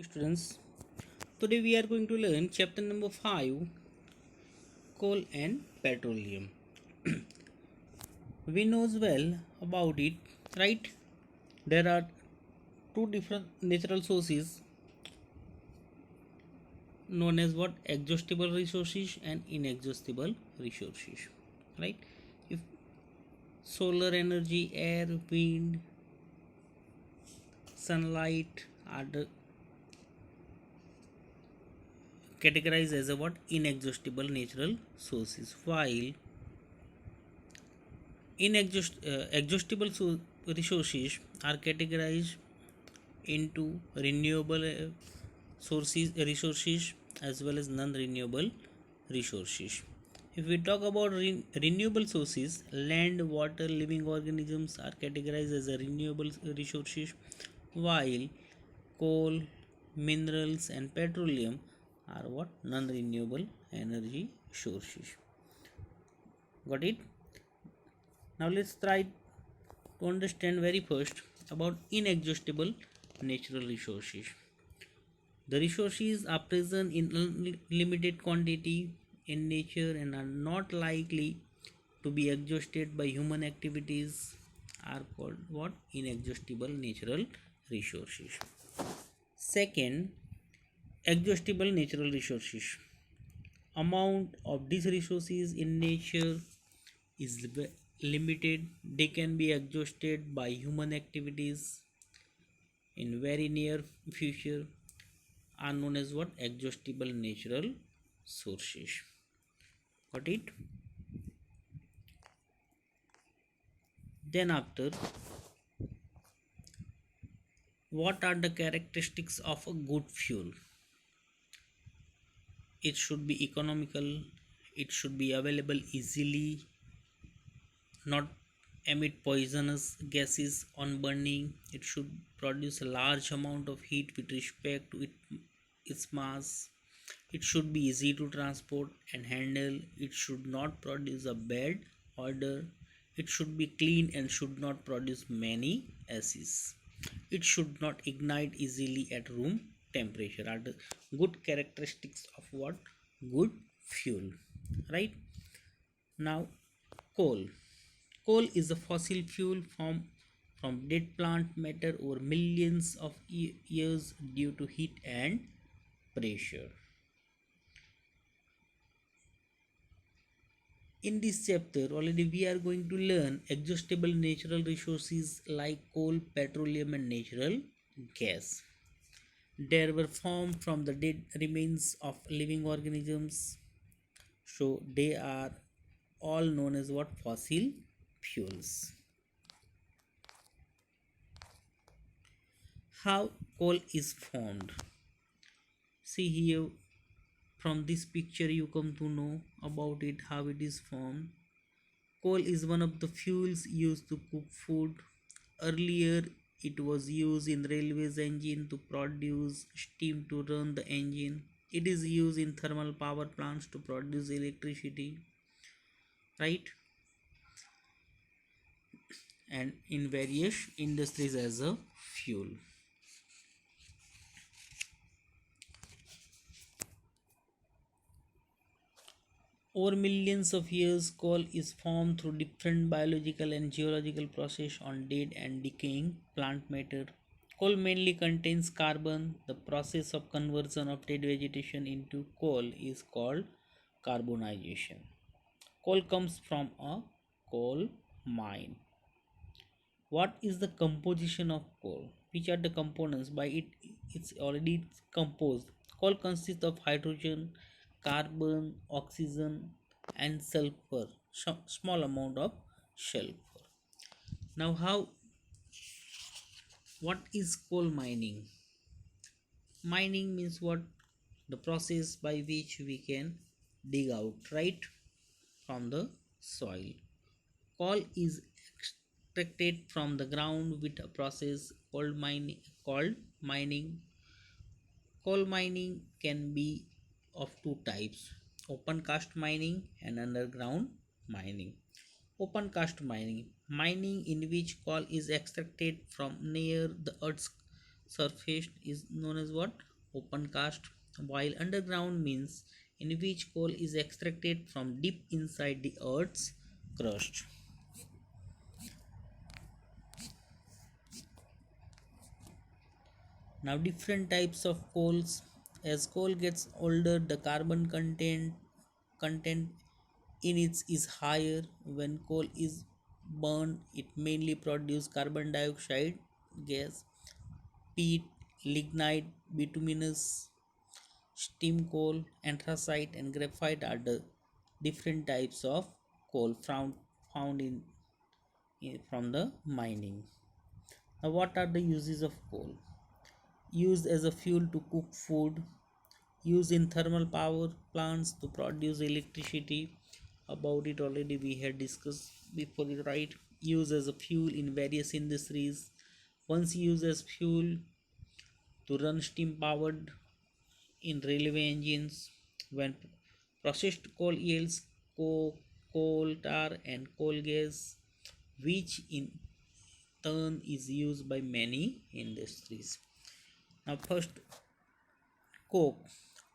Students, today we are going to learn chapter number 5, coal and petroleum. We knows well about it, right? There are two different natural sources known as what exhaustible resources and inexhaustible resources, right? If solar energy, air, wind, sunlight are categorized as a what inexhaustible natural sources, while exhaustible resources are categorized into renewable sources resources as well as non-renewable resources. If we talk about renewable sources, land, water, living organisms are categorized as a renewable resources, while coal, minerals, and petroleum are what non-renewable energy sources. Got it? Now let's try to understand very first about inexhaustible natural resources. The resources are present in unlimited quantity in nature and are not likely to be exhausted by human activities are called what inexhaustible natural resources. Second, exhaustible natural resources. Amount of these resources in nature is limited. They can be exhausted by human activities in very near future are known as what exhaustible natural sources. Got it? Then after, what are the characteristics of a good fuel? It should be economical, it should be available easily, not emit poisonous gases on burning, it should produce a large amount of heat with respect to its mass, it should be easy to transport and handle, it should not produce a bad odor, it should be clean and should not produce many acids, it should not ignite easily at room temperature are the good characteristics of what good fuel, right? Now, coal. Coal is a fossil fuel from dead plant matter over millions of years due to heat and pressure. In this chapter, already we are going to learn exhaustible natural resources like coal, petroleum, and natural gas. They were formed from the dead remains of living organisms, so they are all known as what fossil fuels. How coal is formed? See here, from this picture you come to know about it, how it is formed. Coal is one of the fuels used to cook food. Earlier it was used in railways engine to produce steam to run the engine. It is used in thermal power plants to produce electricity, right? And in various industries as a fuel. Over millions of years, coal is formed through different biological and geological processes on dead and decaying plant matter. Coal mainly contains carbon. The process of conversion of dead vegetation into coal is called carbonization. Coal comes from a coal mine. What is the composition of coal? Which are the components? By it's already composed. Coal consists of hydrogen, carbon, oxygen, and sulfur. Small amount of sulfur. Now, what is coal mining? Mining means what? The process by which we can dig out, right, from the soil. Coal is extracted from the ground with a process called mining. Coal mining can be of two types: open cast mining and underground mining. Open cast mining, mining in which coal is extracted from near the earth's surface is known as what? Open cast. While underground means in which coal is extracted from deep inside the earth's crust. Now different types of coals. As coal gets older, the carbon content in it is higher. When coal is burned, it mainly produces carbon dioxide gas, peat, lignite, bituminous, steam coal, anthracite, and graphite are the different types of coal found from the mining. Now, what are the uses of coal? Used as a fuel to cook food, used in thermal power plants to produce electricity. About it already we had discussed before, right? Used as a fuel in various industries. Once used as fuel to run steam powered in railway engines. When processed coal yields coal tar and coal gas, which in turn is used by many industries. Now first, coke,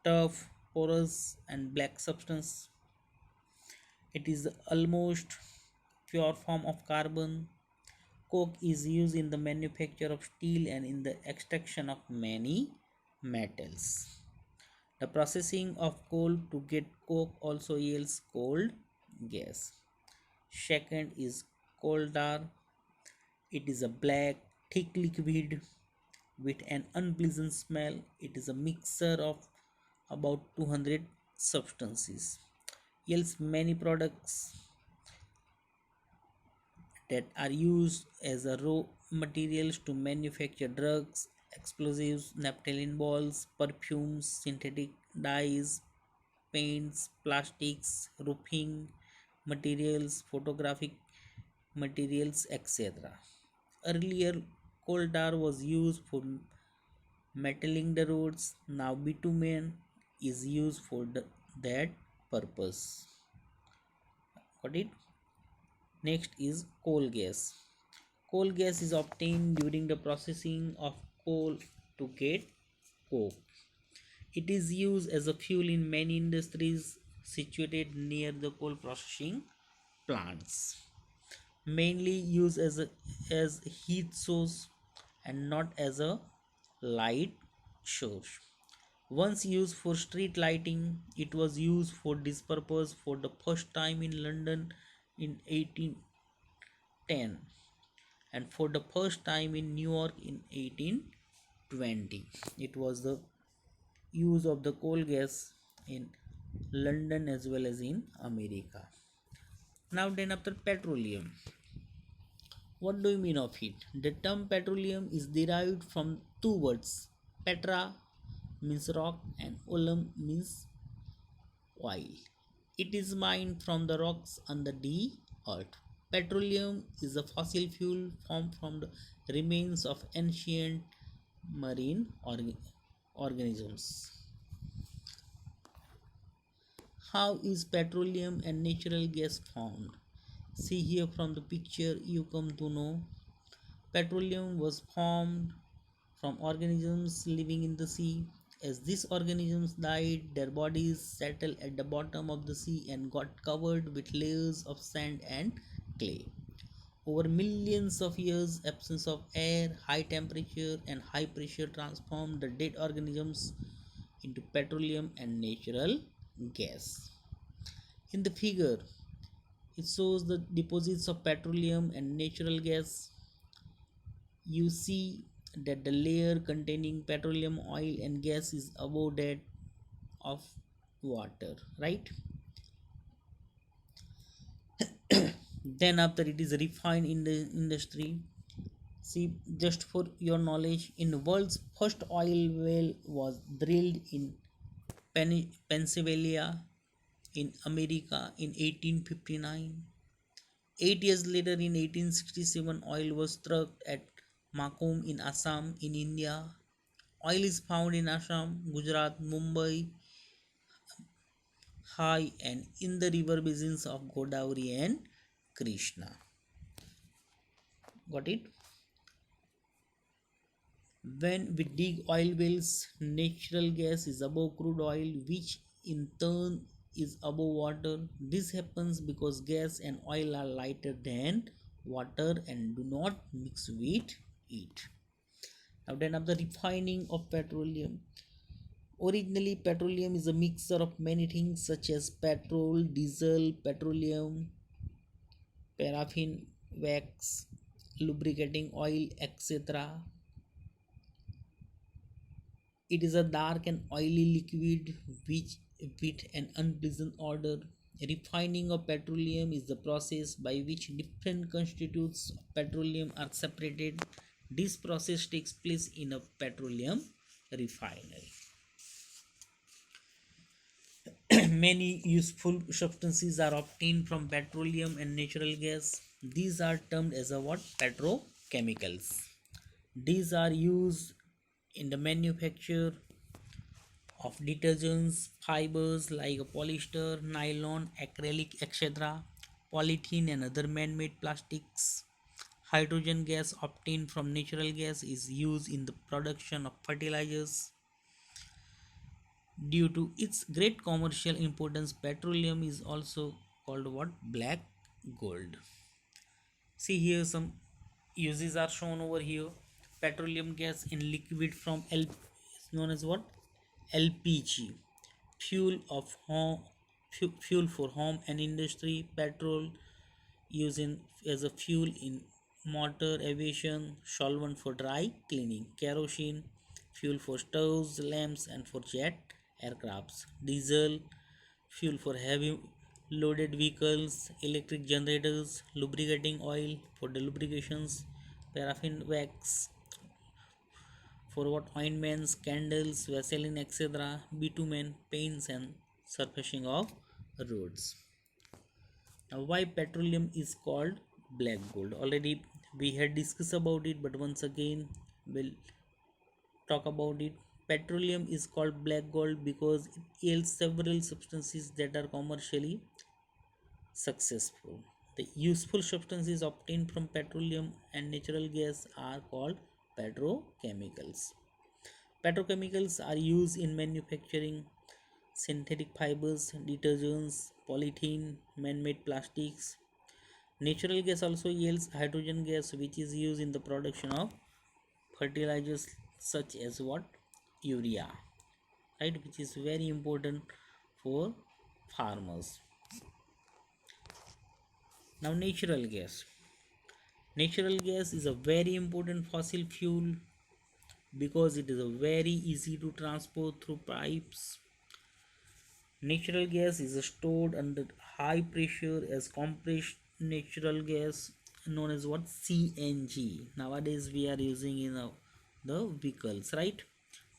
tough, porous and black substance. It is the almost pure form of carbon. Coke is used in the manufacture of steel and in the extraction of many metals. The processing of coal to get coke also yields coal gas. Second is coal tar. It is a black, thick liquid with an unpleasant smell. It is a mixture of about 200 substances. Yields many products that are used as a raw materials to manufacture drugs, explosives, naphthalene balls, perfumes, synthetic dyes, paints, plastics, roofing materials, photographic materials, etc. Earlier, coal tar was used for metaling the roads. Now, bitumen is used for that purpose. Got it? Next is coal gas. Coal gas is obtained during the processing of coal to get coke. It is used as a fuel in many industries situated near the coal processing plants. Mainly used as heat source and not as a light source. Once used for street lighting, it was used for this purpose for the first time in London in 1810 and for the first time in New York in 1820. It was the use of the coal gas in London as well as in America. Now then, after petroleum, what do you mean of it? The term petroleum is derived from two words. Petra means rock and olim means oil. It is mined from the rocks under the earth. Petroleum is a fossil fuel formed from the remains of ancient marine organisms. How is petroleum and natural gas formed? See here from the picture you come to know. Petroleum was formed from organisms living in the sea. As these organisms died, their bodies settled at the bottom of the sea and got covered with layers of sand and clay. Over millions of years, absence of air, high temperature, and high pressure transformed the dead organisms into petroleum and natural gas. In the figure, it shows the deposits of petroleum and natural gas. You see that the layer containing petroleum, oil, and gas is above that of water, right? Then, after it is refined in the industry, see, just for your knowledge, in the world's first oil well was drilled in Pennsylvania in America in 1859. 8 years later, in 1867, oil was struck at Makum in Assam in India. Oil is found in Assam, Gujarat, Mumbai, High, and in the river basins of Godavari and Krishna. Got it? When we dig oil wells, natural gas is above crude oil, which in turn is above water. This happens because gas and oil are lighter than water and do not mix with it. Now, then, of the refining of petroleum. Originally, petroleum is a mixture of many things such as petrol, diesel, petroleum, paraffin, wax, lubricating oil, etc. It is a dark and oily liquid which with an unpleasant odor. Refining of petroleum is the process by which different constituents of petroleum are separated. This process takes place in a petroleum refinery. Many useful substances are obtained from petroleum and natural gas. These are termed as a what? Petrochemicals. These are used in the manufacture of detergents, fibers like polyester, nylon, acrylic, etc., polythene, and other man made plastics. Hydrogen gas obtained from natural gas is used in the production of fertilizers. Due to its great commercial importance, petroleum is also called what? Black gold. See here some uses are shown over here. Petroleum gas in liquid from L is known as what? LPG, fuel of home, fuel for home and industry. Petrol used as a fuel in motor, aviation. Solvent for dry cleaning. Kerosene, fuel for stoves, lamps, and for jet aircrafts. Diesel, fuel for heavy loaded vehicles. Electric generators. Lubricating oil for the lubrications. Paraffin wax for what? Ointments, candles, vaseline, etc. Bitumen, paints, and surfacing of roads. Now, why petroleum is called black gold? Already we had discussed about it, but once again we'll talk about it. Petroleum is called black gold because it yields several substances that are commercially successful. The useful substances obtained from petroleum and natural gas are called petrochemicals. Petrochemicals are used in manufacturing synthetic fibers, detergents, polythene, man-made plastics. Natural gas also yields hydrogen gas, which is used in the production of fertilizers such as what? Urea, right? Which is very important for farmers. Now, natural gas. Natural gas is a very important fossil fuel because it is a very easy to transport through pipes. Natural gas is stored under high pressure as compressed natural gas known as what? CNG. Nowadays we are using in the vehicles, right?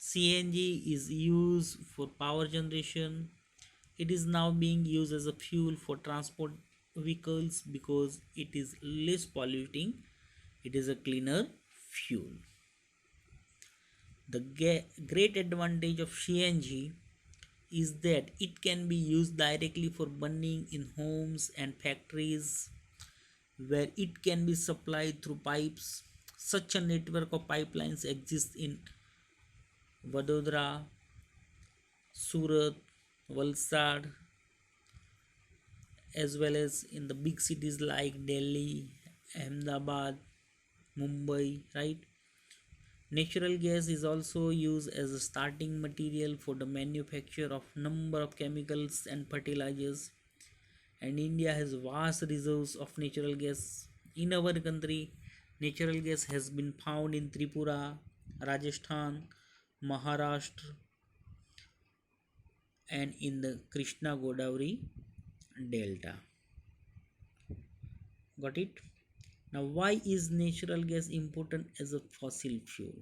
CNG is used for power generation. It is now being used as a fuel for transport vehicles because it is less polluting. It is a cleaner fuel. The great advantage of CNG is that it can be used directly for burning in homes and factories where it can be supplied through pipes. Such a network of pipelines exists in Vadodara, Surat, Valsad, as well as in the big cities like Delhi, Ahmedabad, Mumbai, right? Natural gas is also used as a starting material for the manufacture of number of chemicals and fertilizers, and India has vast reserves of natural gas. In our country, natural gas has been found in Tripura, Rajasthan, Maharashtra, and in the Krishna Godavari Delta. Got it? Now, why is natural gas important as a fossil fuel?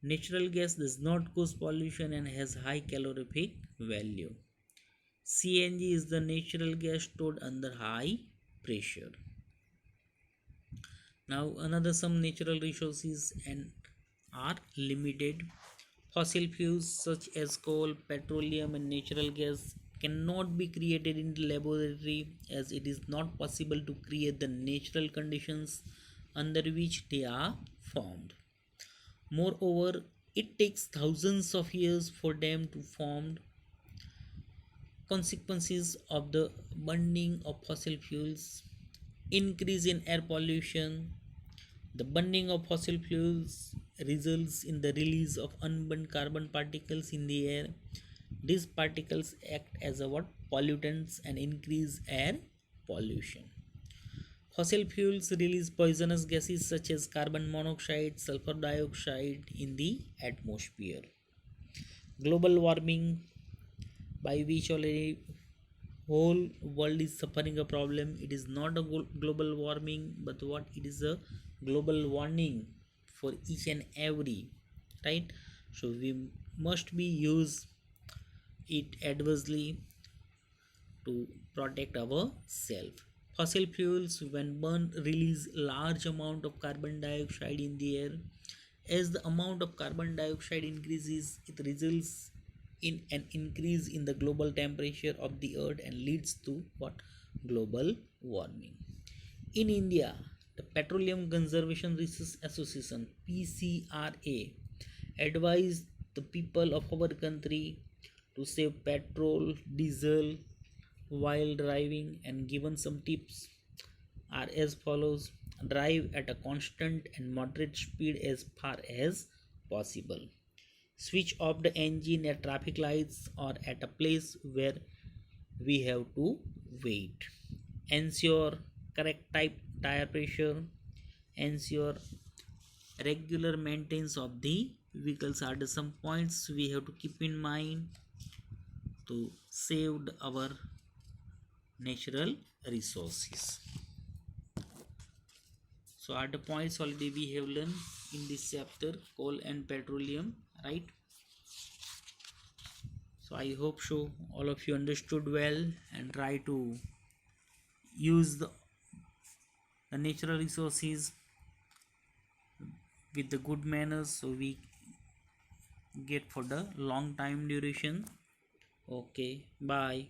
Natural gas does not cause pollution and has high calorific value. CNG is the natural gas stored under high pressure. Now, another some natural resources and are limited. Fossil fuels such as coal, petroleum, and natural gas cannot be created in the laboratory as it is not possible to create the natural conditions under which they are formed. Moreover, it takes thousands of years for them to form. Consequences of the burning of fossil fuels: increase in air pollution. The burning of fossil fuels results in the release of unburned carbon particles in the air. These particles act as a what? Pollutants and increase air pollution. Fossil fuels release poisonous gases such as carbon monoxide, sulfur dioxide in the atmosphere. Global warming, by which already whole world is suffering a problem. It is not a global warming, but what it is, a global warning for each and every, right? So we must be use it adversely to protect ourselves. Fossil fuels when burned release large amount of carbon dioxide in the air. As the amount of carbon dioxide increases, it results in an increase in the global temperature of the earth and leads to what? Global warming. In India, the Petroleum Conservation Research Association PCRA advised the people of our country to save petrol, diesel while driving, and given some tips are as follows: drive at a constant and moderate speed as far as possible, switch off the engine at traffic lights or at a place where we have to wait, ensure correct type tire pressure, ensure regular maintenance of the vehicles are the some points we have to keep in mind to save our natural resources. So are the points already we have learned in this chapter, coal and petroleum, right? So I hope so all of you understood well and try to use the natural resources with the good manners so we get for the long time duration. Okay, bye.